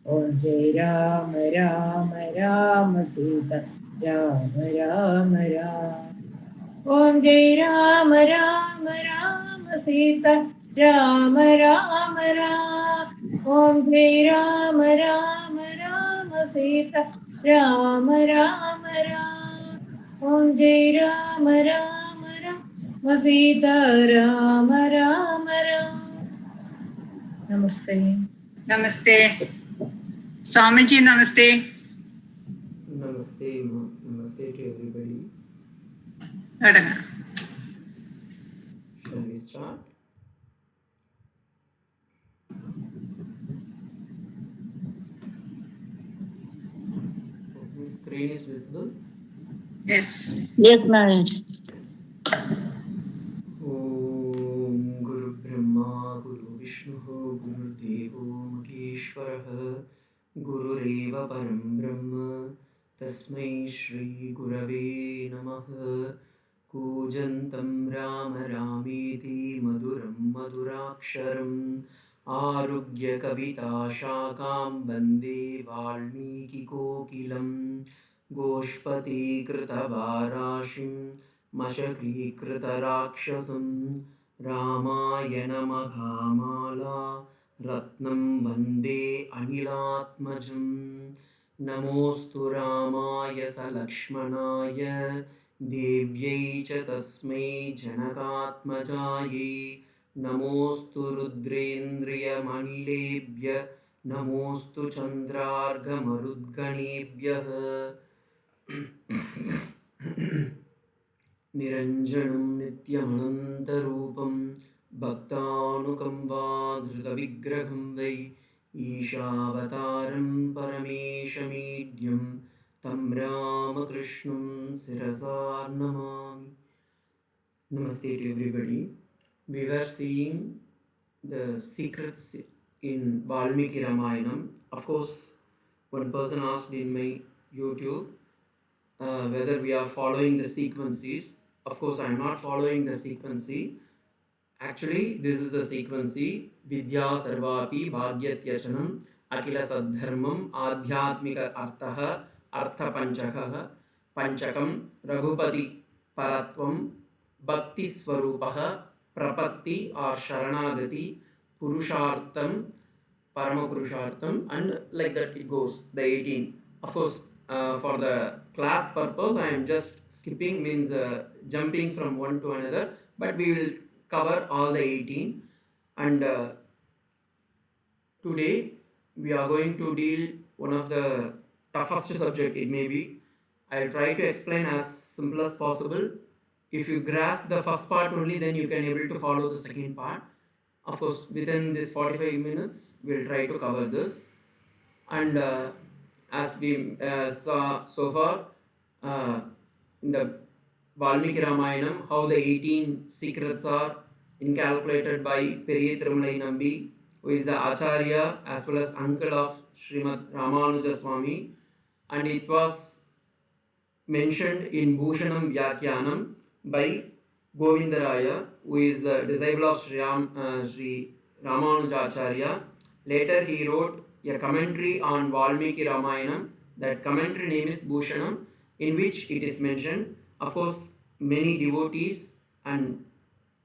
Om Jai Ram Ram Ram Sita Ram Ram Ram. Om Jai Ram Ram Ram Sita Ram Ram Ram. Om Jai Ram Ram Ram Sita Ram Ram Ram. Om Jai Ram Ram Ram Sita Ram Ram Ram. Namaste. Namaste. Swamiji, namaste. Namaste, namaste to everybody. Nadanga. Shall we start? My screen is visible? Yes. Yes, Maharaj. Yes. Om Guru Brahma Guru Vishnu Guru Devo Maheshwara Guru Reva Param Brahma Tasmai Shri Gurave Namaha Kujantam Rama Rameti Maduram Maduraksharam Arugya Kavita Shakam Bande Valmiki Kokilam Goshpati Kritavarashim Mashakrikritaraksasam Ramayana Ratnam Vande Anilatmajam Namostu Ramaya Salakshmanaya Devyai cha tasmai janakatmajaye Namostu Rudrendriya Manilebhya Namostu Chandrarga Marudganebhyah Niranjanam Nityamanantarupam Bhaktanukamvadhritavigraham Vai Ishavataram Parameshamidhyam Tam Ramakrishnam Sirasar Namami. Namaste to everybody. We were seeing the secrets in Valmiki Ramayanam. Of course, one person asked in my YouTube whether we are following the sequences. Of course, I am not following the sequence. Actually, this is the sequence. Vidya Sarvapi Bhagyatyachanam Akila Sadharmam Adhyatmika Artha Artha Panchakam Raghupati Paratvam Bhakti Swarupaha Prapatti or Sharanagati Purushartham Paramapurushartham, and like that it goes, the 18. Of course, for the class purpose, I am just skipping, means jumping from one to another, but we will cover all the 18. And today we are going to deal one of the toughest subject it may be. I will try to explain as simple as possible. If you grasp the first part only, then you can able to follow the second part. Of course, within this 45 minutes, we'll try to cover this. And as we saw so far in the Valmiki Ramayanam, how the 18 secrets are incalculated by Periye Thirumalai Nambi, who is the Acharya as well as uncle of Srimad Ramanuja Swami, and it was mentioned in Bhushanam Vyakyanam by Govindaraya, who is the disciple of Sri Ramanujacharya. Later he wrote a commentary on Valmiki Ramayanam. That commentary name is Bhushanam, in which it is mentioned. Of course, many devotees and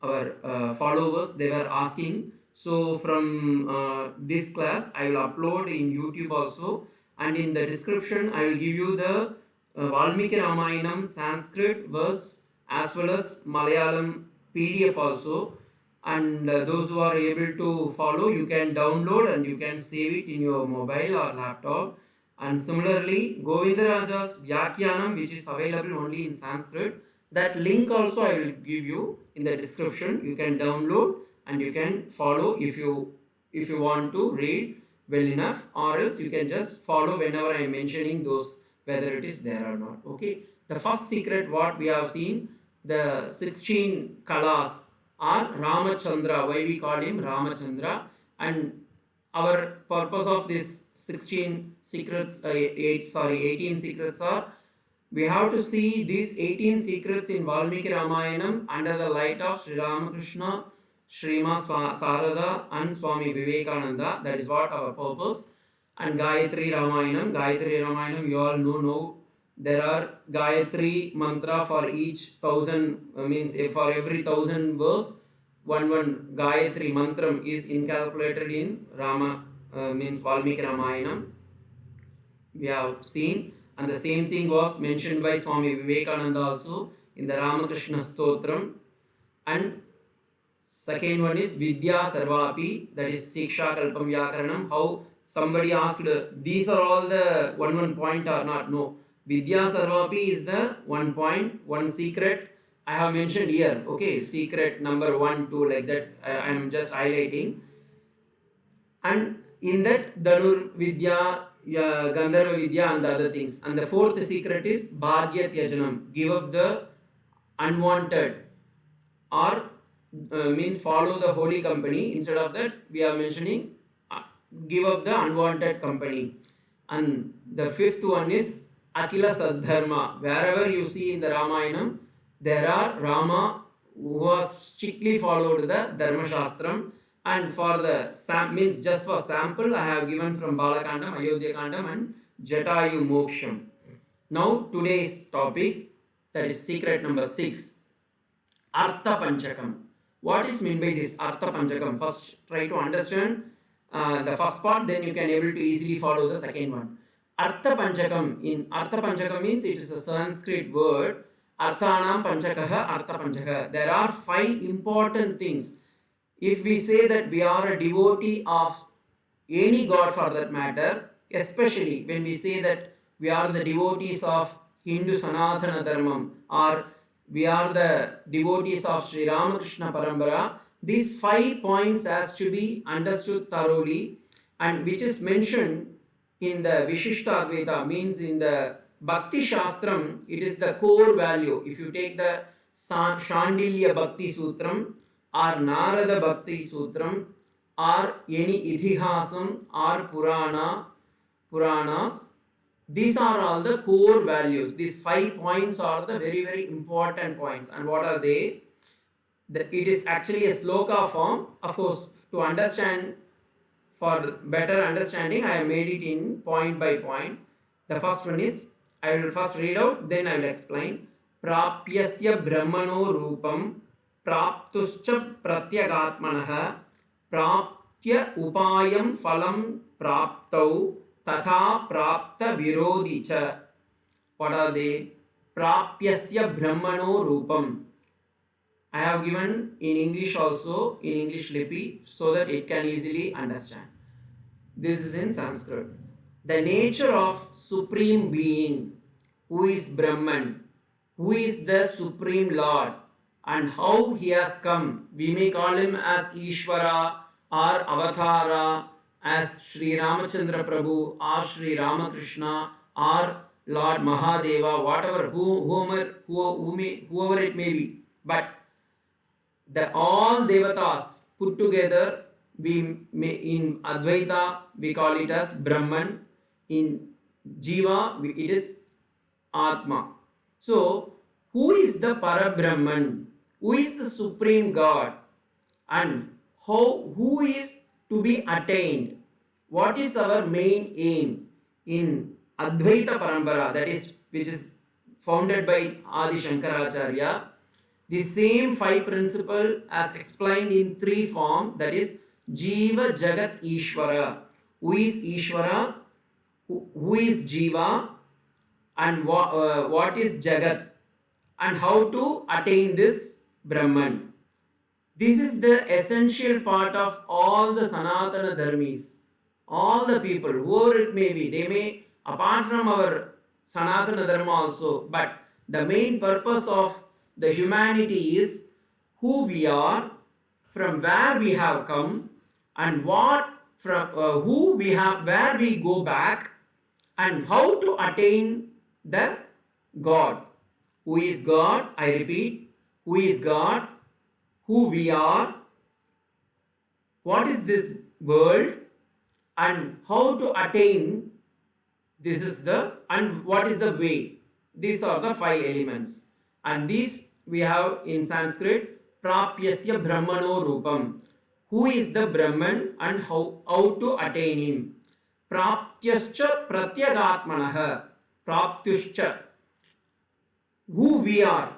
our followers, they were asking. So from this class, I will upload in YouTube also, and in the description, I will give you the Valmiki Ramayanam Sanskrit verse as well as Malayalam PDF also. And those who are able to follow, you can download and you can save it in your mobile or laptop. And similarly, Govindaraja's Vyakyanam, which is available only in Sanskrit, that link also I will give you in the description. You can download and you can follow if you want to read well enough, or else you can just follow whenever I am mentioning those, whether it is there or not. Okay. The first secret what we have seen, the 16 kalas are Ramachandra. Why we call him Ramachandra? And our purpose of this 16 secrets, 18 secrets are, we have to see these 18 secrets in Valmiki Ramayanam under the light of Sri Ramakrishna, Srimad Sarada and Swami Vivekananda. That is what our purpose. and Gayatri Ramayanam. Gayatri Ramayanam, you all know now. There are Gayatri mantra for each thousand, means for every 1,000 verse, one Gayatri mantram is incorporated in Rama, means Valmiki Ramayanam. We have seen, and the same thing was mentioned by Swami Vivekananda also in the Ramakrishna Stotram. And second one is Vidya Sarvapi, that is Siksha Kalpam Vyakaranam. How somebody asked, these are all the one point or not? No. Vidya Sarvapi is the 1 point, one secret I have mentioned here. Okay, secret number 1, 2, like that I am just highlighting. And in that Dhanur Vidya, Gandharva Vidya and the other things. And the fourth secret is Bhagya Tyajanam, give up the unwanted, or means follow the holy company. Instead of that, we are mentioning give up the unwanted company. And the fifth one is Akila Sadharma. Wherever you see in the Ramayanam, there are Rama who was strictly followed the Dharma Shastram. And for the means just for sample, I have given from Balakandam, Ayodhya Kandam, and Jatayu Moksham. Now today's topic, that is secret number 6, Artha Panchakam. What is meant by this Artha Panchakam? First, try to understand the first part, then you can able to easily follow the second one. Artha Panchakam. In Artha Panchakam means it is a Sanskrit word. Arthanam Panchakaha, Artha Panchaka. There are 5 important things. If we say that we are a devotee of any god for that matter, especially when we say that we are the devotees of Hindu Sanatana Dharmam, or we are the devotees of Sri Ramakrishna Parambara, these 5 points has to be understood thoroughly, and which is mentioned in the Vishishta Advaita, means in the Bhakti Shastram, it is the core value. If you take the Shandilya Bhakti Sutram, or Narada Bhakti Sutram, or any Idihasam or Puranas, these are all the core values. These 5 points are the very important points. And what are they? It is actually a sloka form. Of course, to understand, for better understanding, I have made it in point by point. The first one is, I will first read out, then I will explain. Prapyasya Brahmano Rupam Praptuscha Pratyagatmanaha Praptya Upayam Phalam Praptau Tatha Prapta Virodhicha. What are they? Prapyasya Brahmano Rupam. I have given in English also, in English Lipi, so that it can easily understand. This is in Sanskrit. The nature of Supreme Being, who is Brahman, who is the Supreme Lord, and how he has come. We may call him as Ishvara or Avatara, as Sri Ramachandra Prabhu or Sri Ramakrishna or Lord Mahadeva, whatever, whoever it may be. But the all devatas put together, we may, in Advaita we call it as Brahman, in Jiva it is Atma. So who is the Parabrahman? Who is the Supreme God? And who is to be attained? What is our main aim in Advaita Parambara, that is, which is founded by Adi Shankaracharya? The same 5 principle as explained in 3 form, that is Jiva Jagat Ishvara. Who is Ishvara? Who is Jiva? And what is Jagat? And how to attain this Brahman. This is the essential part of all the Sanatana Dharmis. All the people, whoever it may be, they may, apart from our Sanatana Dharma also, but the main purpose of the humanity is who we are, from where we have come, and what from who we have, where we go back, and how to attain the God. Who is God? I repeat, who is God? Who we are? What is this world? And how to attain? This is the, and what is the way? These are the 5 elements. And these we have in Sanskrit, Prapyasya Brahmano Rupam. Who is the Brahman and how to attain him? Praptyascha pratyagatmanaha. Praptyuscha. Who we are.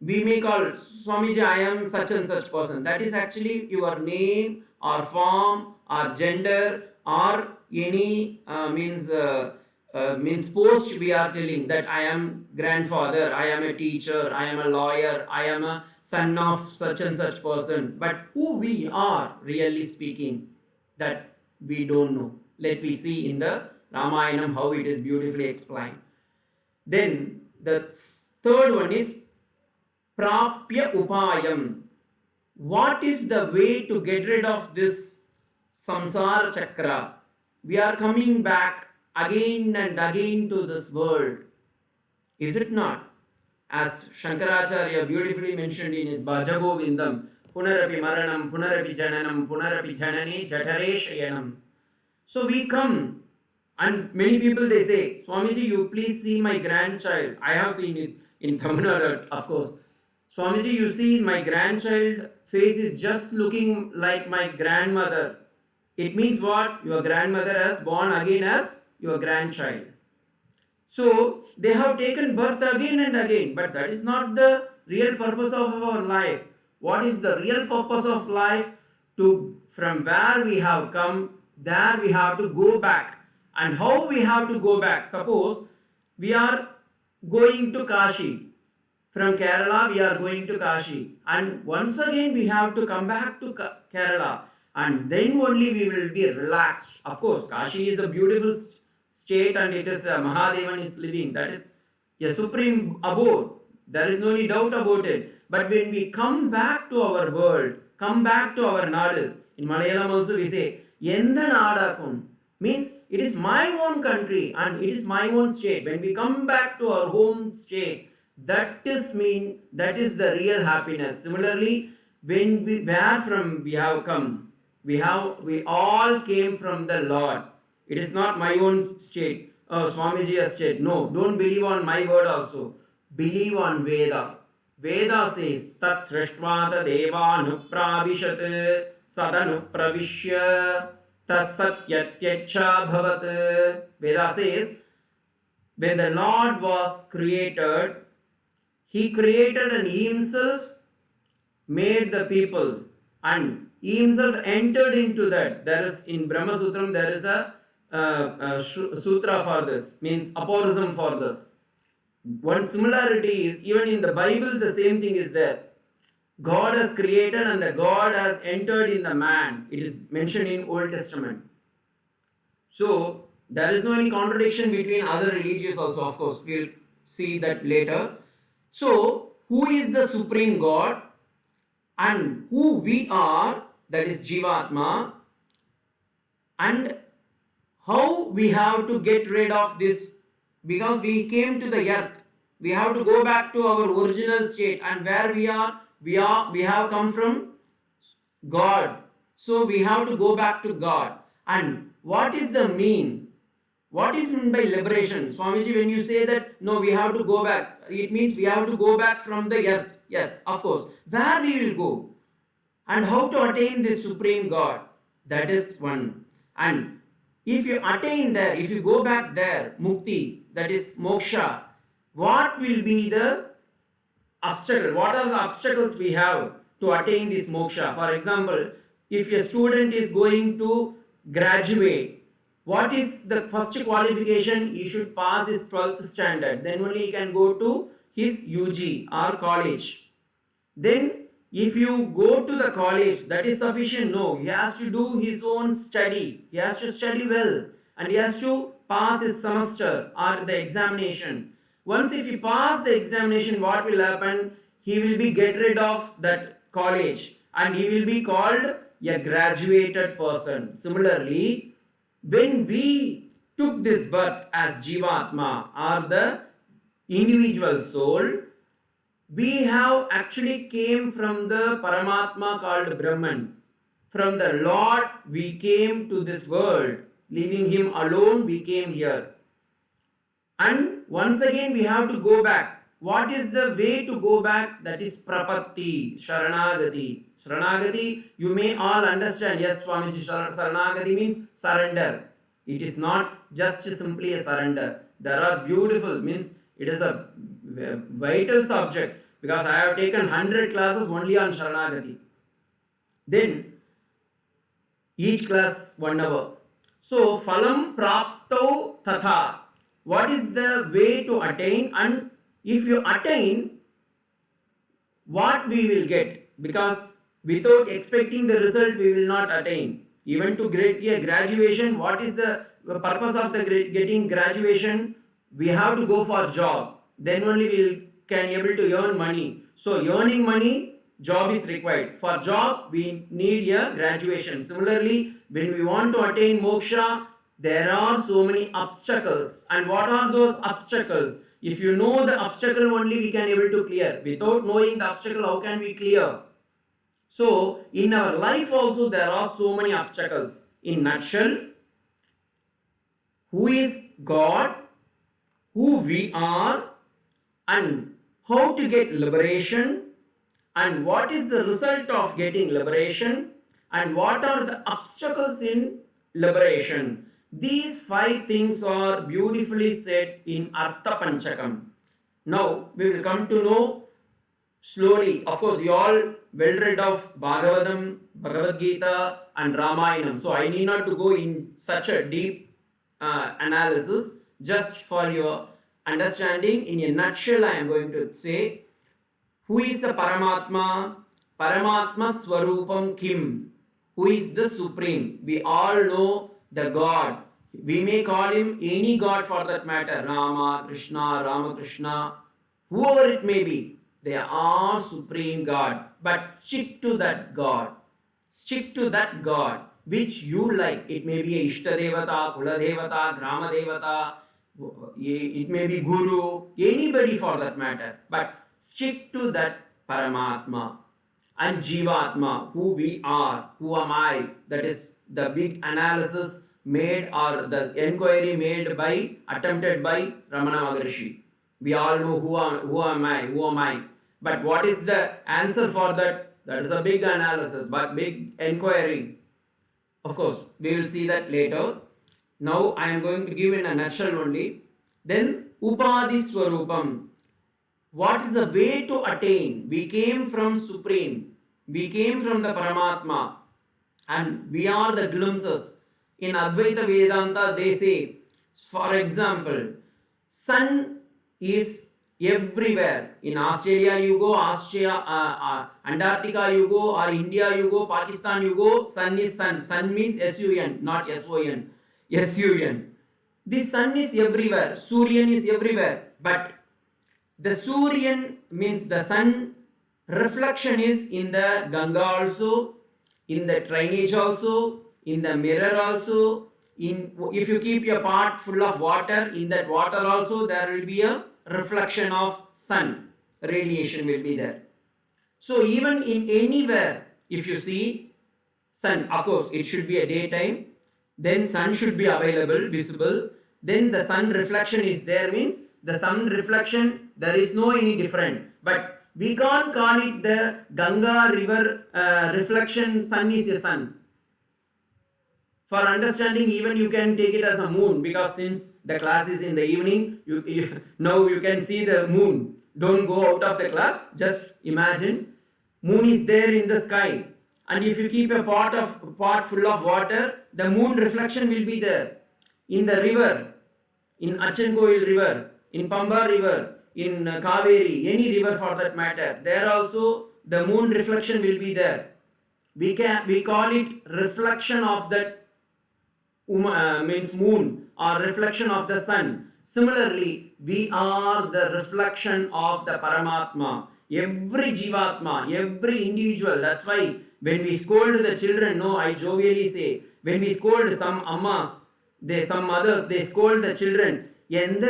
We may call Swamiji, I am such and such person. That is actually your name or form or gender or any means post we are telling that I am grandfather, I am a teacher, I am a lawyer, I am a son of such and such person. But who we are really speaking, that we don't know. Let we see in the Ramayanam how it is beautifully explained. Then the third one is Prapya Upayam. What is the way to get rid of this samsara chakra? We are coming back again and again to this world. Is it not? As Shankaracharya beautifully mentioned in his Bhajagovindam, Punarapi Maranam, Punarapi Jananam, Punarapi Janani, Jatare Shayanam. So we come, and many people they say, Swamiji, you please see my grandchild. I have seen it in Tamil Nadu, of course. Swamiji, you see my grandchild face is just looking like my grandmother. It means what? Your grandmother has born again as your grandchild. So they have taken birth again and again, but that is not the real purpose of our life. What is the real purpose of life? To from where we have come, there we have to go back. And how we have to go back? Suppose we are going to Kashi. From Kerala, we are going to Kashi. And once again, we have to come back to Kerala. And then only we will be relaxed. Of course, Kashi is a beautiful state and it is Mahadevan is living. That is a supreme abode. There is no any doubt about it. But when we come back to our world, come back to our Nadu, in Malayalam also we say, Yenda Nadakun, means it is my own country and it is my own state. When we come back to our home state, that is the real happiness. Similarly, when we where from we have come, we all came from the Lord. It is not my own state. Oh, Swamiji has state. No, don't believe on my word also. Believe on Veda. Veda says, Tat Srishtvata Devanupravishat Sadanupravishya Tasatyatyachha Bhavat. Veda says, when the Lord was created, He created and He Himself made the people and He Himself entered into that. There is in Brahma Sutram, there is a sutra for this, means aphorism for this. One similarity is even in the Bible the same thing is there. God has created and the God has entered in the man. It is mentioned in Old Testament. So there is no any contradiction between other religions also. Of course, we'll see that later. So who is the supreme God and who we are, that is Jivatma, and how we have to get rid of this, because we came to the earth, we have to go back to our original state, and where we have come from God. So we have to go back to God. And what is the mean? What is meant by liberation? Swamiji, when you say that, no, we have to go back, it means we have to go back from the earth. Yes, of course. Where we will go? And how to attain this supreme God? That is one. And if you attain there, if you go back there, mukti, that is moksha, what will be the obstacle? What are the obstacles we have to attain this moksha? For example, if a student is going to graduate, what is the first qualification? He should pass his 12th standard. Then only he can go to his UG or college. Then if you go to the college, that is sufficient? No, he has to do his own study. He has to study well and he has to pass his semester or the examination. Once if he pass the examination, what will happen? He will be get rid of that college and he will be called a graduated person. Similarly, when we took this birth as Jivatma or the individual soul, we have actually came from the Paramatma called Brahman. From the Lord we came to this world. Leaving Him alone we came here. And once again we have to go back. What is the way to go back? That is Prapatti, Sharanagati. Sharanagati, you may all understand. Yes, Swamiji, Sharanagati means surrender. It is not just simply a surrender. There are beautiful, means it is a vital subject, because I have taken 100 classes only on Sharanagati. Then each class 1 hour. So phalam praptau tatha. What is the way to attain, and if you attain, what we will get? Because without expecting the result, we will not attain. Even to get a graduation, what is the purpose of the getting graduation? We have to go for job. Then only we will can able to earn money. So earning money, job is required. For job, we need a graduation. Similarly, when we want to attain moksha, there are so many obstacles. And what are those obstacles? If you know the obstacle only, we can able to clear. Without knowing the obstacle, how can we clear? So in our life also there are so many obstacles. In nutshell, who is God, who we are, and how to get liberation, and what is the result of getting liberation, and what are the obstacles in liberation. These 5 things are beautifully said in Artha Panchakam. Now we will come to know slowly. Of course, you all well read of Bhagavatam, Bhagavad Gita, and Ramayanam. So I need not to go in such a deep analysis. Just for your understanding, in a nutshell, I am going to say, who is the Paramatma? Paramatma Swarupam Kim. Who is the Supreme? We all know the God. We may call him any God for that matter. Rama, Krishna, Ramakrishna, whoever it may be. They are Supreme God. But stick to that God. Stick to that God which you like. It may be a Ishta Devata, Kula Devata, Grama Devata, it may be Guru, anybody for that matter. But stick to that Paramatma and Jivatma, who we are, who am I. That is the big analysis made, or the enquiry made by, attempted by Ramana Maharshi. We all know who am I. But what is the answer for that? That is a big analysis, but big enquiry. Of course, we will see that later. Now I am going to give in a nutshell only. Then Upadhi Swarupam. What is the way to attain? We came from Supreme. We came from the Paramatma. And we are the glimpses. In Advaita Vedanta, they say, for example, sun is everywhere. In Australia you go, Antarctica you go, or India you go, Pakistan you go, sun is sun. Sun means S-U-N, not S-O-N. S-U-N. The sun is everywhere. Suryan is everywhere. But the Suryan means the sun reflection is in the Ganga also, in the drainage also, in the mirror also. If you keep a pot full of water, in that water also there will be a reflection of sun. Radiation will be there. So even in anywhere, if you see sun, of course it should be a daytime, then sun should be available, visible. Then the sun reflection is there, means the sun reflection, there is no any different. But we can't call it the Ganga river reflection, sun is a sun. For understanding, even you can take it as a moon, because since the class is in the evening, now you can see the moon. Don't go out of the class, just imagine. Moon is there in the sky. And if you keep a pot full of water, the moon reflection will be there. In the river, in Achankoil river, in Pamba river, in Kaveri, any river for that matter, there also the moon reflection will be there. We call it reflection of that means moon, or reflection of the sun. Similarly, we are the reflection of the Paramatma. Every Jivatma, every individual. That's why when we scold the children, no, I jovially say, when we scold some ammas, some mothers, they scold the children. எந்த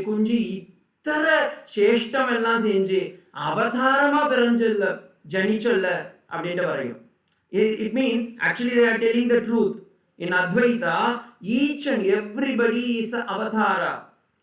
குஞ்சு இத்தர சேஷ்டம் எல்லாம் செஞ்சு அவதாரமா பிறஞ்சொல்ல ஜனிச்சொல்ல அப்படின்ட்டு வரையும். It means actually they are telling the truth. In Advaita, each and everybody is an avatara.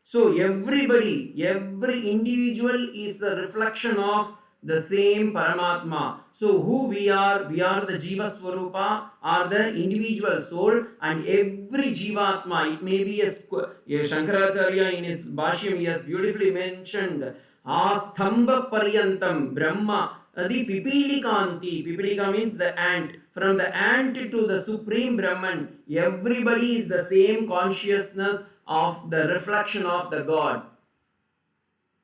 So everybody, every individual is a reflection of the same Paramatma. So who we are the Jiva Swarupa, are the individual soul, and every Jivatma, it may be a Shankaracharya in his Bhashyam, he has beautifully mentioned, Asthamba Paryantam Brahma. The Pipilika means the ant. From the ant to the Supreme Brahman, everybody is the same consciousness of the reflection of the God.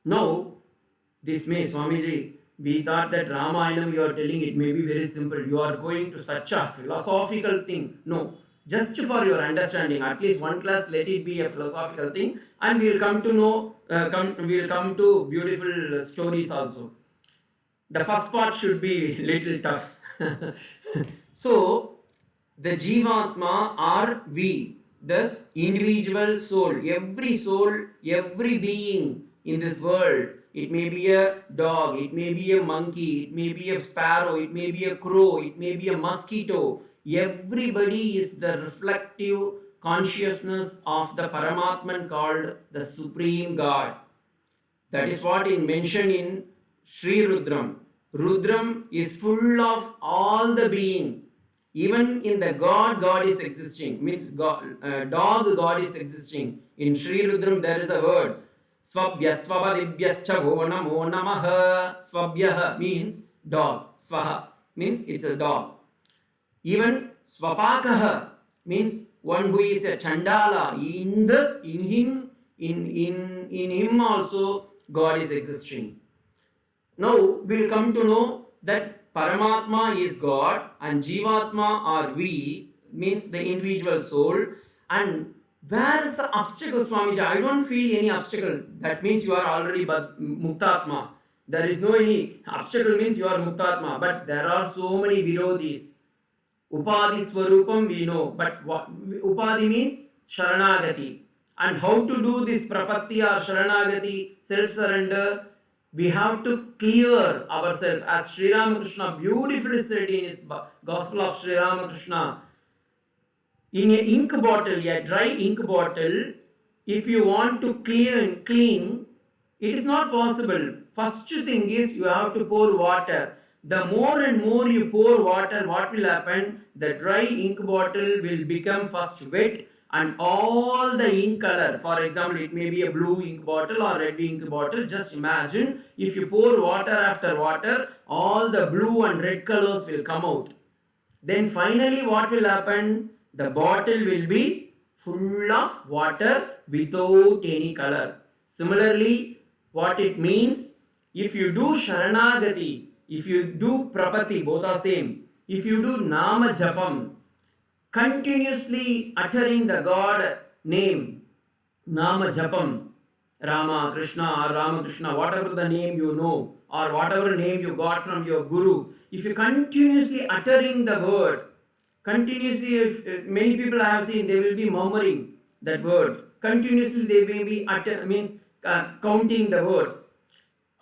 Now, this may, Swamiji, we thought that Ramayanam you are telling it may be very simple. You are going to such a philosophical thing. No, just for your understanding, at least one class, let it be a philosophical thing, and we will come to know, we will come to beautiful stories also. The first part should be little tough. So, the Jivatma are we, thus individual soul, every being in this world. It may be a dog, it may be a monkey, it may be a sparrow, it may be a crow, it may be a mosquito. Everybody is the reflective consciousness of the Paramatman called the Supreme God. That is what is mentioned in Sri Rudram. Rudram is full of all the being. Even in the God is existing. Means God is existing. In Sri Rudram there is a word. Swabhya swabadibhyascha bho namo namaha. Swabhya means dog. Swaha means it's a dog. Even swapakaha means one who is a chandala. In him also God is existing. Now we will come to know that Paramatma is God and Jivatma are we, means the individual soul. And where is the obstacle, Swamiji? I don't feel any obstacle. That means you are already Muktatma. There is no any obstacle, means you are Muktatma. But there are so many Virodhis. Upadhi Swarupam we know, but Upadhi means Sharanagati. And how to do this Prapatti or Sharanagati, self-surrender? We have to clear ourselves, as Sri Ramakrishna beautifully said in his Gospel of Sri Ramakrishna. In a ink bottle, a dry ink bottle, if you want to clean, it is not possible. First thing is you have to pour water. The more and more you pour water, what will happen? The dry ink bottle will become first wet, and all the ink color, for example, it may be a blue ink bottle or red ink bottle. Just imagine if you pour water after water, all the blue and red colors will come out. Then finally what will happen? The bottle will be full of water without any color. Similarly, what it means, if you do Sharanagati, if you do Prapati, both are same. If you do Nama Japam, continuously uttering the God name, Nama Japam, Rama, Krishna or Ramakrishna, whatever the name you know, or whatever name you got from your Guru, if you continuously uttering the word, continuously, if many people I have seen, they will be murmuring that word. Continuously they may be counting the words.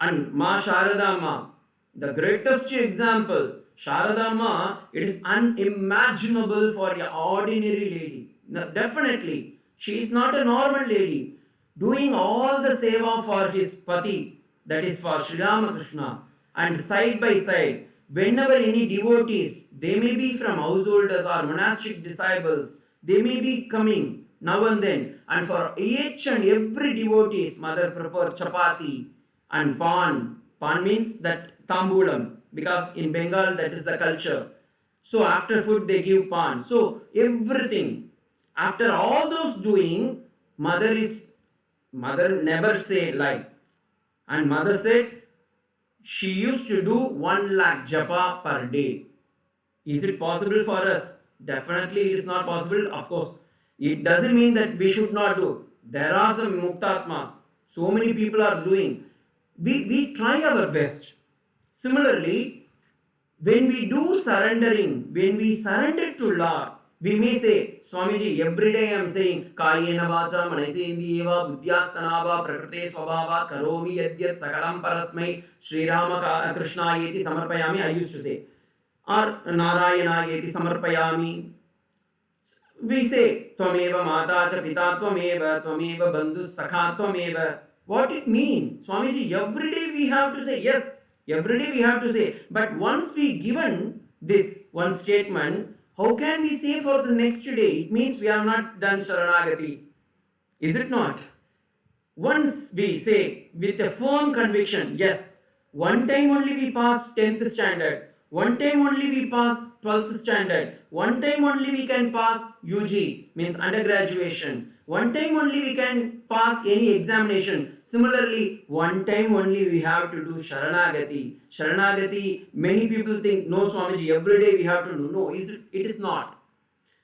And Ma Sharada Ma, the greatest example, Sharada Ma, it is unimaginable for an ordinary lady. No, definitely, she is not a normal lady. Doing all the seva for his pati, that is for Sri Ramakrishna, and side by side, whenever any devotees, they may be from householders or monastic disciples, they may be coming now and then, and for each and every devotees, mother prepare chapati and pan. Pan means that tambulam, because in Bengal that is the culture. So after food they give pan. So everything. After all those doing, mother never say lie. And mother said she used to do 1 lakh japa per day. Is it possible for us? Definitely it is not possible. Of course, it doesn't mean that we should not do. There are some muktatmas. So many people are doing. We try our best. Similarly, when we do surrendering, when we surrender to Lord, we may say, Swamiji, every day I am saying, Kayena vacha manasendiyeva buddhyastanava prakrite swabhava karomi yadyat sakalam parasmai Sri Rama Krishna yeti samarpayami, I used to say. Or Narayana yeti samarpayami. We say, Tvameva mata cha pita tvameva bandhu sakha tvameva. What it means? Swamiji, every day we have to say, yes, Every day we have to say. But once we given this one statement, how can we say for the next day? It means we have not done Sharanagati. Is it not? Once we say with a firm conviction, yes, one time only we pass 10th standard, one time only we pass 12th standard, one time only we can pass UG, means undergraduation, one time only we can pass any examination. Similarly, one time only we have to do Sharanagati. Sharanagati, many people think, no Swamiji, every day we have to do. No, it is not.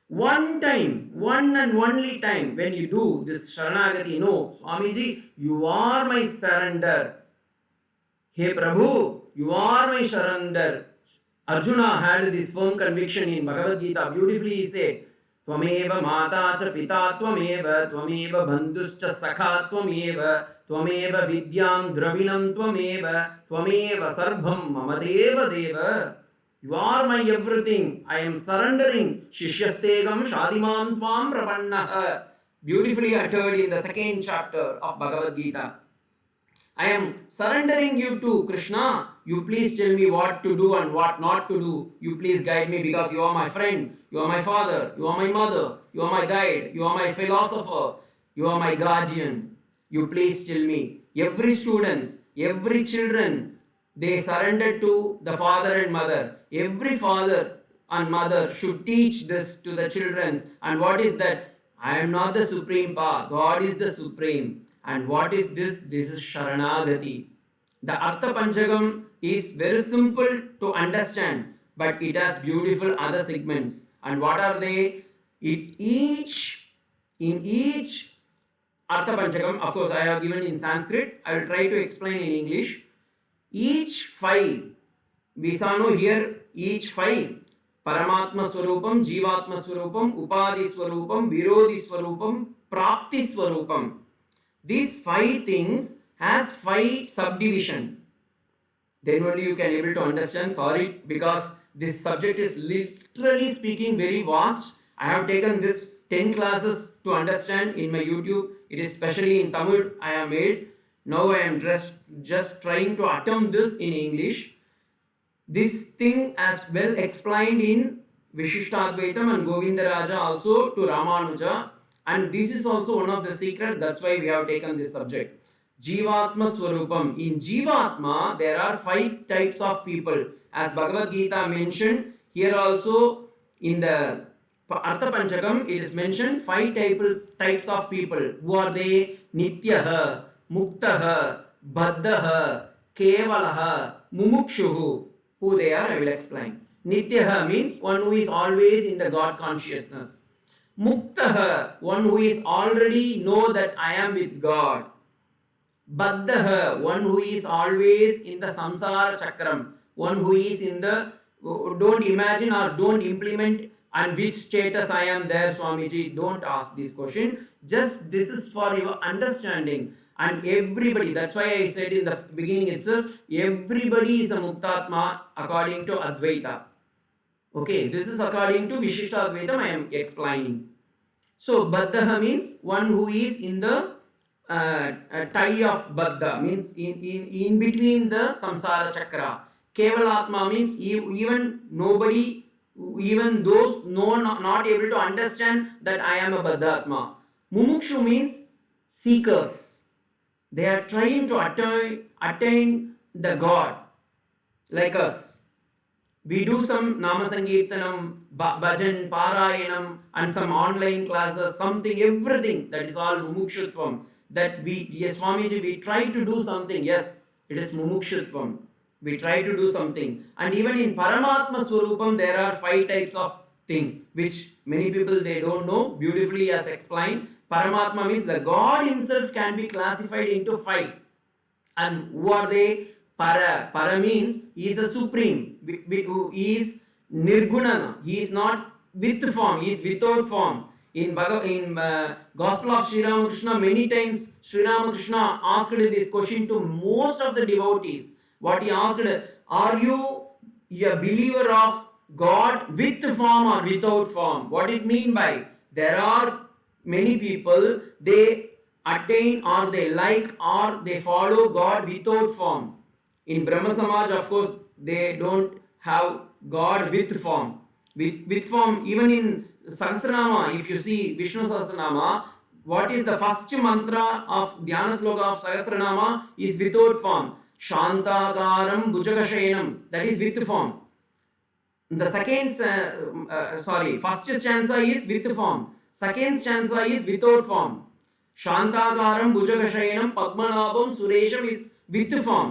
One time, one and only time when you do this Sharanagati, no, Swamiji, you are my surrender. Hey Prabhu, you are my surrender. Arjuna had this firm conviction in Bhagavad Gita. Beautifully he said, Tvameva mata cha pita tvameva, tvameva bandhuscha sakha tvameva, tvameva vidyam dravinam tvameva, tvameva sarvam mamadeva deva. You are my everything. I am surrendering. Shishyastegam shadimam tvam prapannaha. Beautifully uttered in the second chapter of Bhagavad Gita. I am surrendering you to Krishna. You please tell me what to do and what not to do. You please guide me because you are my friend. You are my father. You are my mother. You are my guide. You are my philosopher. You are my guardian. You please tell me. Every students, every children, they surrender to the father and mother. Every father and mother should teach this to the children. And what is that? I am not the supreme power. God is the supreme. And what is this? This is Sharanagati. The Artha Panchakam is very simple to understand, but it has beautiful other segments. And what are they? In each Artha Panchakam, of course I have given in Sanskrit, I will try to explain in English. Each five, we saw no here, each five, Paramatma Swarupam, Jivatma Swarupam, Upadhi Swarupam, Virodhi Swarupam, Prapti Swarupam. These five things has five subdivision. Then only you can able to understand. Sorry, because this subject is literally speaking very vast. I have taken this 10 classes to understand in my YouTube. It is especially in Tamil I have made. Now I am just trying to attempt this in English. This thing as well explained in Vishishtadvaitam and Govindaraja also to Ramanuja. And this is also one of the secret. That's why we have taken this subject. Jivatma Swarupam. In Jivatma, there are five types of people. As Bhagavad Gita mentioned, here also in the Artha Panchakam, it is mentioned five types of people. Who are they? Nityaha, Muktaha, Baddhaha, Kevalaha, Mumukshuhu. Who they are, I will explain. Nityaha means one who is always in the God consciousness. Muktaha, one who is already know that I am with God. Baddhaha, one who is always in the samsara chakram. One who is in the, don't imagine or don't implement and which status I am there, Swamiji. Don't ask this question. Just this is for your understanding. And everybody, that's why I said in the beginning itself, everybody is a Muktatma according to Advaita. Okay, this is according to Vishishtadvaitam I am explaining. So, Baddha means one who is in the tie of Baddha, means in between the samsara chakra. Kevalatma means even nobody, even those not able to understand that I am a Baddhatma. Mumukshu means seekers. They are trying to attain the God, like us. We do some Nama Sankirtanam, Bhajan, Parayanam, and some online classes, something, everything. That is all Mumukshutvam. That we, yes, Swamiji, we try to do something. Yes, it is Mumukshutvam. We try to do something. And even in Paramatma Swarupam, there are five types of thing, which many people, they don't know. Beautifully as explained. Paramatma means the God himself can be classified into five. And who are they? Para. Para means he is the supreme. He is Nirgunana. He is not with form. He is without form. In Gospel of Sri Ramakrishna, many times Sri Ramakrishna asked this question to most of the devotees. What he asked, are you a believer of God with form or without form? What it mean by? There are many people, they attain or they like or they follow God without form. In Brahma Samaj, of course, they don't have God with form. With form, even in Sahasranama, if you see Vishnu Sahasranama, what is the first mantra of Dhyana Sloka of Sahasranama is without form. Shantakaram Bhujakashayanam, that is with form. The second, first stanza is with form. Second stanza is without form. Shantakaram Bhujakashayanam Padmanabham Suresham is with form.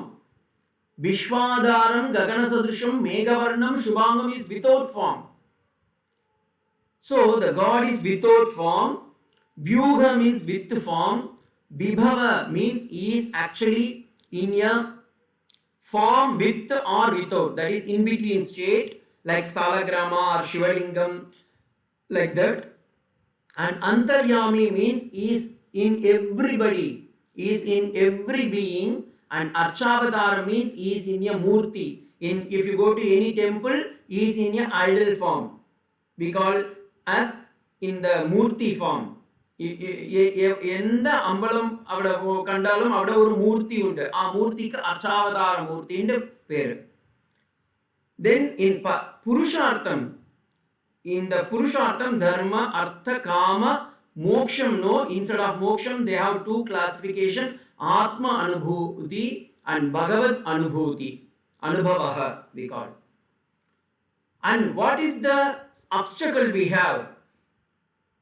Vishwadaram Gaganasadrisham Meghavarnam Shubhangam is without form. So the God is without form. Vyuha means with form. Vibhava means he is actually in a form with or without, that is in between state, like Salagrama or Shivalingam, like that. And Antaryami means is in everybody, is in every being, and Archavatara means is in a Murti. In if you go to any temple, is in a idol form. We call as in the Murti form. எந்த அம்பலம் അവിടെ കണ്ടാലും അവിടെ ഒരു മൂർത്തി ഉണ്ട്. ആ മൂർത്തിക്ക് അർച്ചാവതാര മൂർത്തിന്റെ പേര്. Then in Purushartham, in the Purushartham, Dharma, Artha, Kama, Moksham, no, instead of Moksham, they have two classification, Atma Anubhuti and Bhagavad Anubhuti. Anubhavaha, we call. And what is the obstacle we have?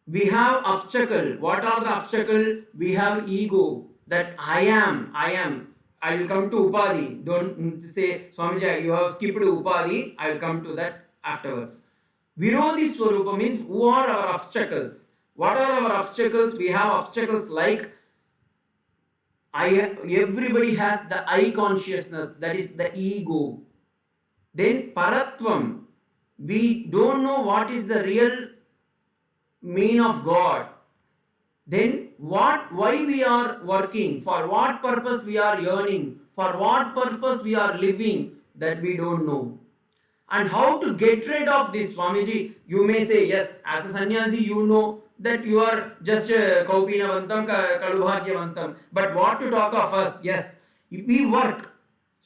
We have obstacle. What are the obstacle? We have ego, that I am. I will come to Upadhi. Don't say, Swamiji, you have skipped Upadhi. I will come to that afterwards. Virodhi Swarupa means who are our obstacles? What are our obstacles? We have obstacles like everybody has the I consciousness, that is the ego. Then Paratvam, we don't know what is the real mean of God. Then why we are working, for what purpose we are yearning, for what purpose we are living, that we don't know. And how to get rid of this, Swamiji? You may say, yes, as a sannyasi you know that you are just Kaupinavantam, Kalubhagyavantam. But what to talk of us? Yes, we work.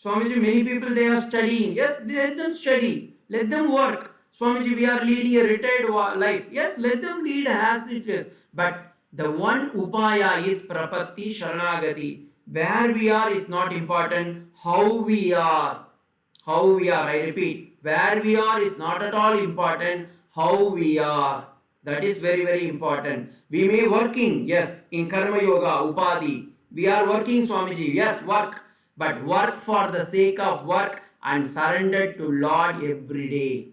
Swamiji, many people they are studying. Yes, let them study. Let them work. Swamiji, we are leading a retired life. Yes, let them lead as it is. But the one upaya is prapatti sharanagati. Where we are is not important. How we are. How we are. I repeat. Where we are is not at all important. How we are. That is very, very important. We may working. Yes, in Karma Yoga, Upadhi. We are working, Swamiji. Yes, work. But work for the sake of work and surrender to Lord every day.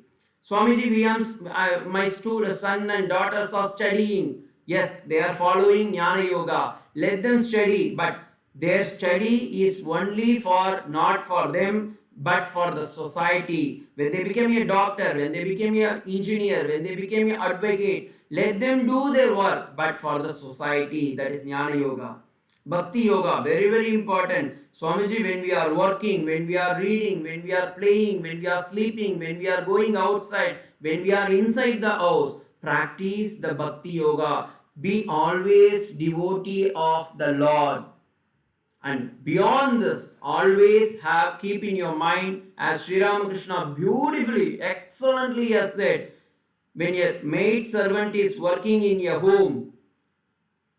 Swamiji, my son and daughters are studying. Yes, they are following Jnana Yoga. Let them study, but their study is only not for them, but for the society. When they become a doctor, when they become an engineer, when they become an advocate, let them do their work, but for the society. That is Jnana Yoga. Bhakti Yoga, very, very important. Swamiji, when we are working, when we are reading, when we are playing, when we are sleeping, when we are going outside, when we are inside the house, practice the Bhakti Yoga. Be always devotee of the Lord. And beyond this, always keep in your mind, as Sri Ramakrishna beautifully, excellently has said, when a maid servant is working in your home,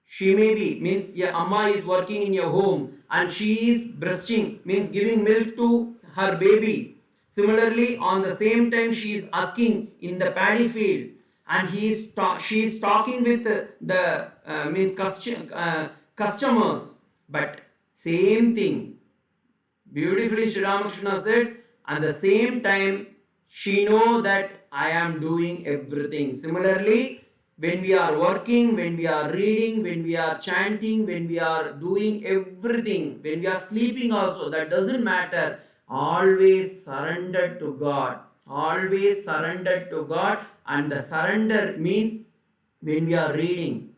she may be, means your amma is working in your home and she is breasting, means giving milk to her baby. Similarly, on the same time she is asking in the paddy field and she is talking with the customers. But same thing, beautifully Sri Ramakrishna said, at the same time she know that I am doing everything. Similarly, when we are working, when we are reading, when we are chanting, when we are doing everything, when we are sleeping also, that doesn't matter. Always surrender to God. Always surrender to God. And the surrender means when we are reading,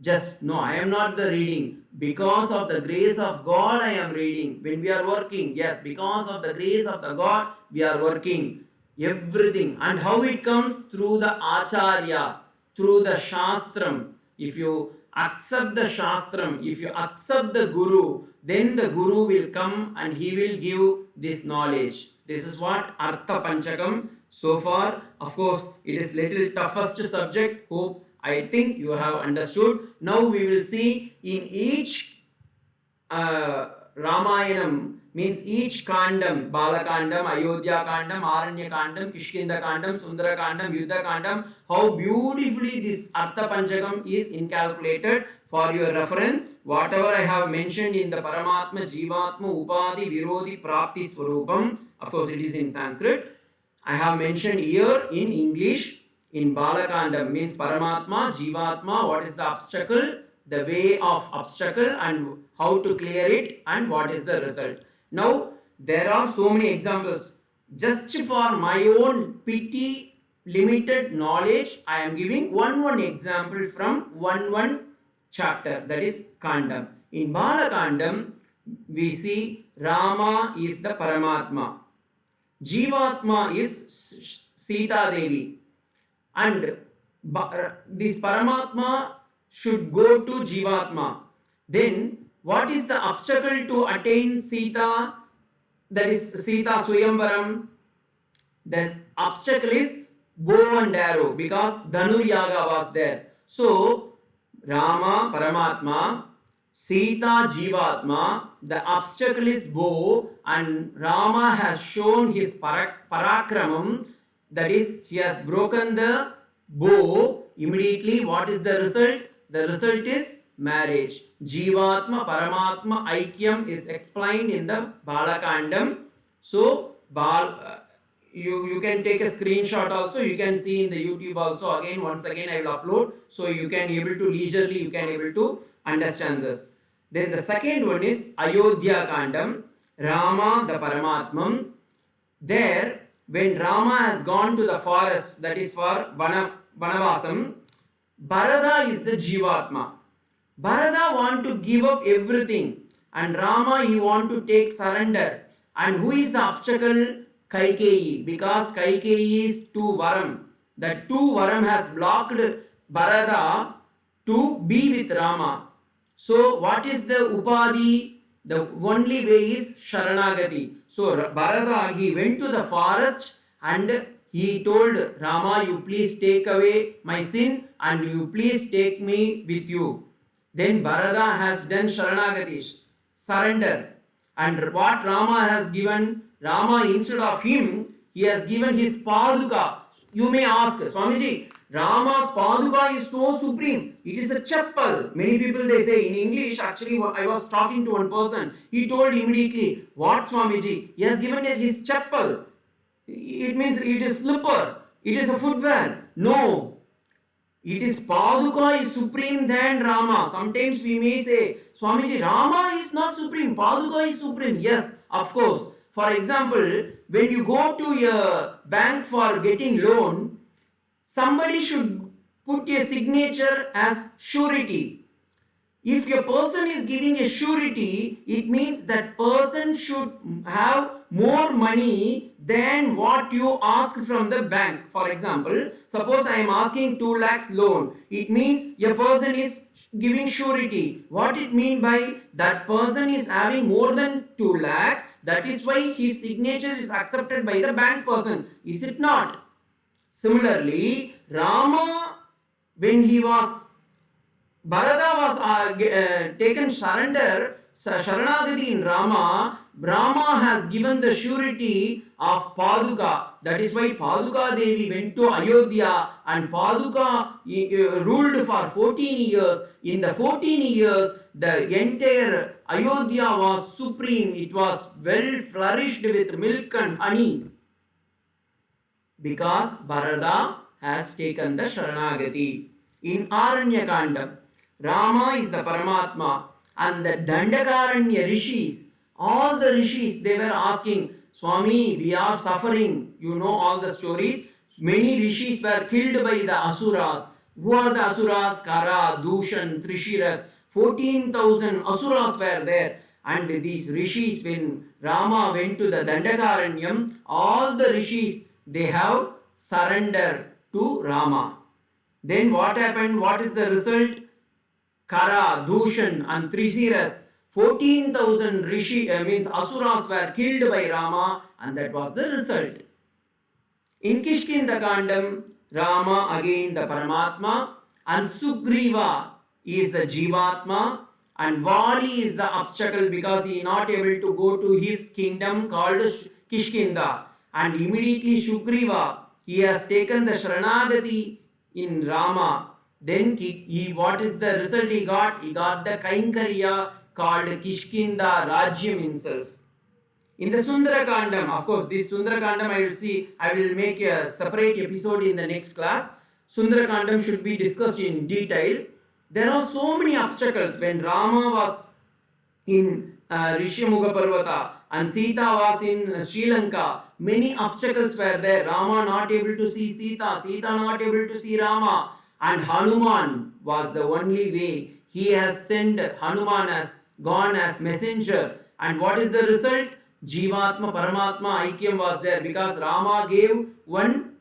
just no, I am not the reading. Because of the grace of God, I am reading. When we are working, yes, because of the grace of the God, we are working. Everything. And how it comes? Through the Acharya, through the Shastram. If you accept the Shastram, if you accept the Guru, then the Guru will come and he will give this knowledge. This is what Artha Panchakam. So far, of course, it is little toughest subject. Hope, I think you have understood. Now we will see in each Ramayanam, means each Kandam, Balakandam, Ayodhya Kandam, Aranya Kandam, Kishkinda Kandam, Sundara Kandam, Yuddha Kandam, how beautifully this Artha Panchakam is incalculated. For your reference, whatever I have mentioned in the Paramatma, Jivatma, Upadhi, Virodhi, Prapti, Swarupam, of course it is in Sanskrit, I have mentioned here in English. In Balakandam means Paramatma, Jivatma, what is the obstacle, the way of obstacle and how to clear it and what is the result. Now, there are so many examples. Just for my own petty limited knowledge, I am giving one example from one chapter, that is Kandam. In Balakandam, we see Rama is the Paramatma. Jivatma is Sita Devi. And this Paramatma should go to Jivatma. Then, what is the obstacle to attain Sita? That is Sita Swayamvaram. The obstacle is bow and arrow because Dhanur Yaga was there. So, Rama Paramatma, Sita Jivatma, the obstacle is bow, and Rama has shown his parakramam, that is, he has broken the bow. Immediately, what is the result? The result is marriage. Jivatma Paramatma Aikyam is explained in the Balakandam. So, you can take a screenshot also, you can see in the YouTube also. Again, once again I will upload, so you can able to leisurely, you can able to understand this. Then the second one is Ayodhya Kandam, Rama the Paramatmam. There, when Rama has gone to the forest, that is for Vanavasam, Bharata is the Jivatma. Bharata want to give up everything, and Rama he want to take surrender. And who is the obstacle? Kaikeyi, because Kaikeyi is two varam. That two varam has blocked Bharata to be with Rama. So what is the Upadhi? The only way is Sharanagati. So Bharata, he went to the forest and he told Rama, you please take away my sin and you please take me with you. Then Bharata has done Sharanagati, surrender. And what Rama has given? Rama, instead of him, he has given his Paduka. You may ask, Swamiji, Rama's Paduka is so supreme. It is a chappal. Many people they say in English, actually I was talking to one person. He told immediately, what Swamiji? He has given us his chappal. It means it is slipper. It is a footwear. No. It is Paduka is supreme than Rama. Sometimes we may say, Swamiji, Rama is not supreme. Paduka is supreme. Yes, of course. For example, when you go to a bank for getting loan, somebody should put a signature as surety. If a person is giving a surety, it means that person should have more money than what you ask from the bank. For example, suppose I am asking 2 lakhs loan. It means a person is giving surety. What it mean by that person is having more than 2 lakhs. That is why his signature is accepted by the bank person. Is it not? Similarly, Rama, when he was Bharata was taken surrender, Sharanagati in Rama, Brahma has given the surety of Paduka. That is why Paduka Devi went to Ayodhya and Paduka ruled for 14 years. In the 14 years, the entire Ayodhya was supreme. It was well flourished with milk and honey. Because Bharata has taken the Sharanagati. In Aranyakandam, Rama is the Paramatma and the Dandakaranya rishis, all the rishis, they were asking, Swami, we are suffering. You know all the stories. Many rishis were killed by the Asuras. Who are the Asuras? Kara, Dushan, Trishiras. 14,000 Asuras were there. And these rishis, when Rama went to the Dandakaranyam, all the rishis, they have surrendered to Rama. Then what happened? What is the result? Kara, Dushan and Trisiras, 14,000 means Asuras were killed by Rama, and that was the result. In Kishkindakandam, Rama again the Paramatma, and Sugriva is the Jivatma, and Vali is the obstacle because he is not able to go to his kingdom called Kishkinda. And immediately Sugriva, he has taken the Sharanagati in Rama. Then what is the result he got? He got the Kainkarya called Kishkinda Rajyam himself. In the Sundarakandam, of course, this Sundarakandam I will make a separate episode in the next class. Sundarakandam should be discussed in detail. There are so many obstacles when Rama was in Rishyamukha Parvata and Sita was in Sri Lanka. Many obstacles were there. Rama not able to see Sita, Sita not able to see Rama, and Hanuman was the only way. He has sent Hanuman as gone as messenger, and what is the result? Jivatma Paramatma Aikyam was there because Rama gave one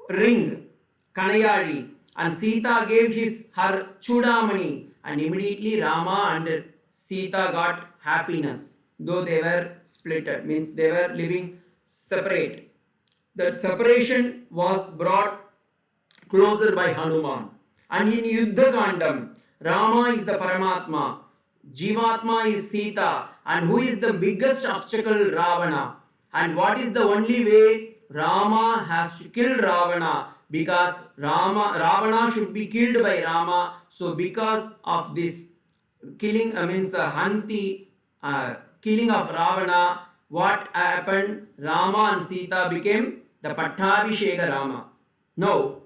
ring, Kanayari, and Sita gave her Chudamani, and immediately Rama and Sita got happiness, though they were split, means they were living separate. That separation was brought closer by Hanuman. And in Yuddha Kandam, Rama is the Paramatma, Jivatma is Sita, and who is the biggest obstacle? Ravana. And what is the only way? Rama has to kill Ravana because Ravana should be killed by Rama. So because of this killing, killing of Ravana, what happened? Rama and Sita became the Pattabhisheka Rama. Now,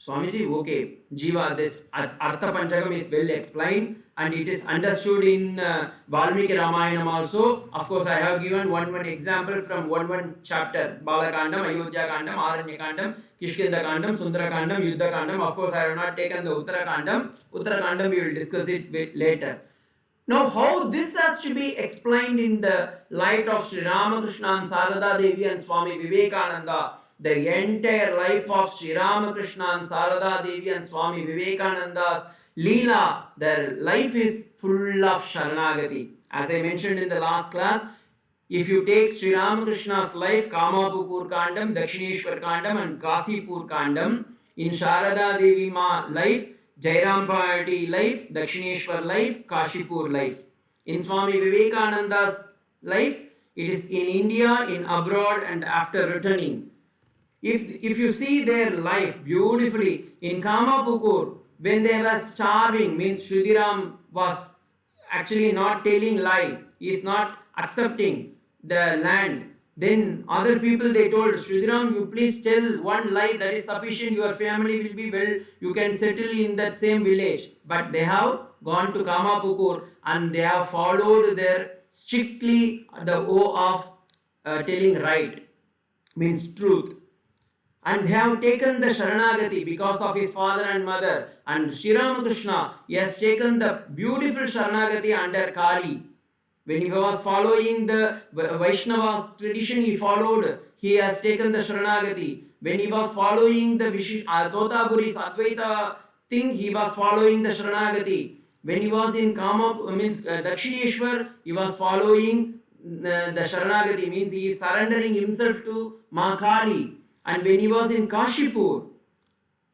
Swamiji, okay, Jiva, this Artha Panchakam is well explained and it is understood in Valmiki Ramayanam also. Of course, I have given one example from one chapter, Balakandam, Ayodhya Kandam, Aranya Kandam, Kishkinda Kandam, Sundara Kandam, Yuddha Kandam. Of course, I have not taken the Uttara Kandam. Uttara Kandam, we will discuss it later. Now, how this has to be explained in the light of Sri Ramakrishna and Sarada Devi and Swami Vivekananda, the entire life of Sri Ramakrishna and Sarada Devi and Swami Vivekananda's Leela, their life is full of Sharanagati. As I mentioned in the last class, if you take Sri Ramakrishna's life, Kamapukur Kandam, Dakshineshwar Kandam and Kasipur Kandam, in Sharada Devi Ma life, Jairam Party life, Dakshineshwar life, Kashipur life. In Swami Vivekananda's life, it is in India, in abroad and after returning. If you see their life beautifully, in Kamapukur, when they were starving, means Shudiram was actually not telling lie, he is not accepting the land. Then other people they told, Shudiram, you please tell one lie, that is sufficient, your family will be well, you can settle in that same village. But they have gone to Kamapukur and they have followed their strictly the oath of telling right, means truth. And they have taken the Sharanagati because of his father and mother. And Sri Ramakrishna, he has taken the beautiful Sharanagati under Kali. When he was following the Vaishnava's tradition, he has taken the Sharanagati. When he was following the Totaguri's Advaita thing, he was following the Sharanagati. When he was in Dakshineshwar, he was following the Sharanagati, means he is surrendering himself to Ma Kali. And when he was in Kashipur,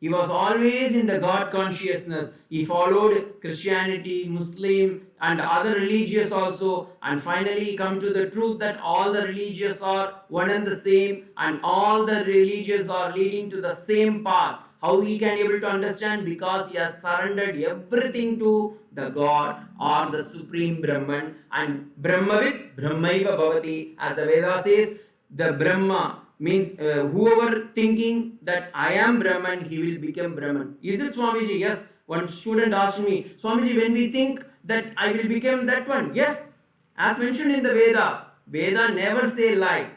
he was always in the God consciousness. He followed Christianity, Muslim and other religions also, and finally come to the truth that all the religions are one and the same and all the religions are leading to the same path. How he can able to understand? Because he has surrendered everything to the God or the Supreme Brahman. And Brahmavid Brahmaiva Bhavati, as the Veda says, the Brahma means whoever thinking that I am Brahman, he will become Brahman. Is it, Swamiji? Yes. One student asked me, Swamiji, when we think that I will become that one, yes. As mentioned in the Veda never say lie.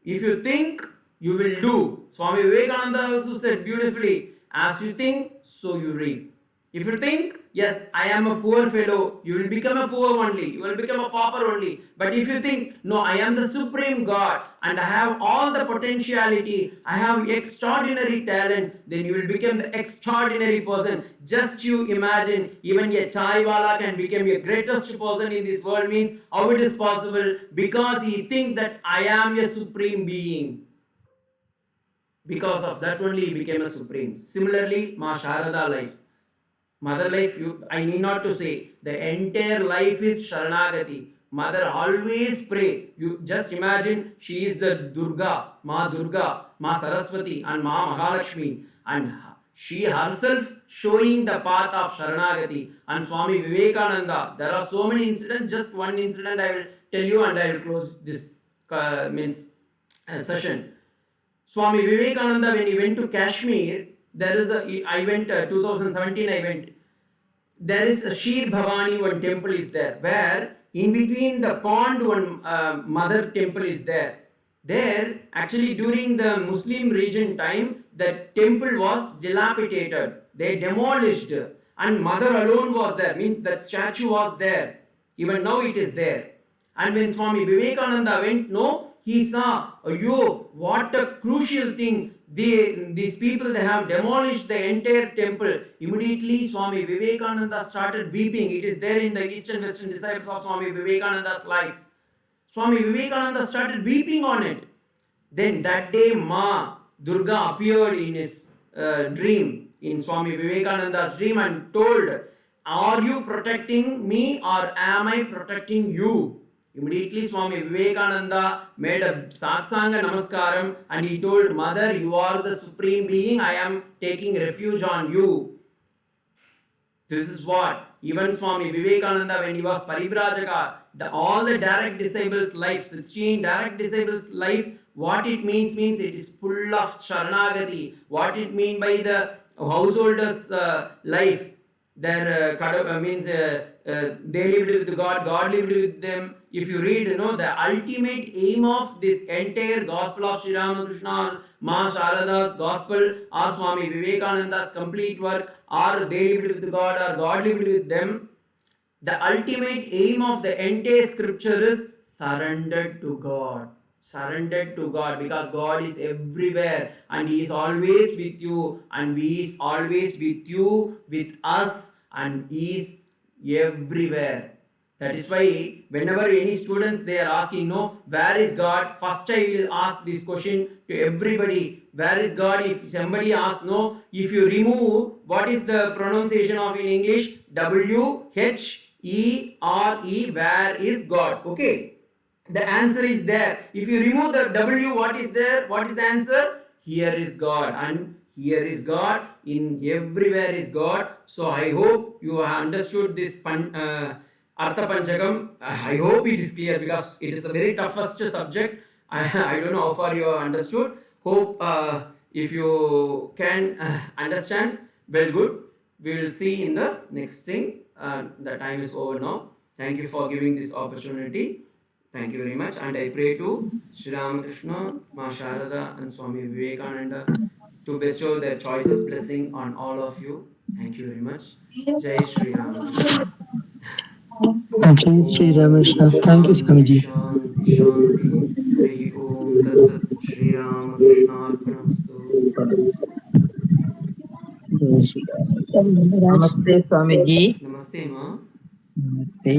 If you think, you will do. Swami Vivekananda also said beautifully, as you think, so you reap. If you think, yes, I am a poor fellow, you will become a poor only, you will become a pauper only. But if you think, no, I am the supreme God and I have all the potentiality, I have extraordinary talent, then you will become the extraordinary person. Just you imagine, even a chai wala can become a greatest person in this world. Means how it is possible? Because he think that I am a supreme being. Because of that only he became a supreme. Similarly, Ma Sharada life. Mother life, I need not to say, the entire life is Sharanagati. Mother always pray. You just imagine, she is the Durga, Ma Saraswati, and Ma Mahalakshmi, and she herself showing the path of Sharanagati. And Swami Vivekananda, there are so many incidents. Just one incident I will tell you, and I will close this session. Swami Vivekananda, when he went to Kashmir, there is a, I went 2017, I went, there is a Shir Bhavani, one temple is there, where in between the pond, one mother temple is there. There, actually during the Muslim region time, the temple was dilapidated. They demolished and mother alone was there, means that statue was there. Even now it is there. And when Swami Vivekananda went, no, he saw, oh, what a crucial thing. These people, they have demolished the entire temple. Immediately, Swami Vivekananda started weeping. It is there in the Eastern Western Disciples of Swami Vivekananda's life. Swami Vivekananda started weeping on it. Then that day, Ma Durga appeared in his dream, in Swami Vivekananda's dream, and told, are you protecting me or am I protecting you? Immediately Swami Vivekananda made a satsanga namaskaram and he told, Mother, you are the supreme being, I am taking refuge on you. This is what even Swami Vivekananda, when he was Paribrajaka, all the direct disciples' life, 16 direct disciples' life, what it means it is full of Sharanagati. What it means by the householders' life, their they lived with God, God lived with them. If you read, the ultimate aim of this entire gospel of Sri Ramakrishna, Ma Sharada's gospel, or Swami Vivekananda's complete work, or they lived with God, or God lived with them, the ultimate aim of the entire scripture is surrendered to God. Surrendered to God, because God is everywhere and He is always with you, and He is always with you, with us, and He is everywhere. That is why whenever any students they are asking, no, where is God? First I will ask this question to everybody. Where is God? If somebody asks, no, if you remove, what is the pronunciation of in English? W-H-E-R-E, where is God? Okay. The answer is there. If you remove the W, what is there? What is the answer? Here is God, and here is God, in everywhere is God. So I hope you have understood this Artha Panchakam. I hope it is clear, because it is a very toughest subject. I don't know how far you have understood. Hope if you can understand, well, good. We will see in the next thing. The time is over now. Thank you for giving this opportunity. Thank you very much, and I pray to Sri Ramakrishna, Ma Sharada, and Swami Vivekananda to bestow their choicest blessing on all of you. Thank you very much. Jai Sri Ramakrishna. Jai Sri Ramakrishna. Thank you, Shanti, Swamiji. Shanti, Shanti. Harihi Om Tat Sat. Sri Ramakrishna Arpanamastu. Jai Sri Ram. Namaste, Swamiji. Namaste, Ma. Namaste.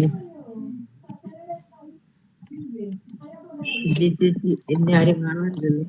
ചേച്ചി എന്നെ ആരും കാണാനില്ലല്ലോ.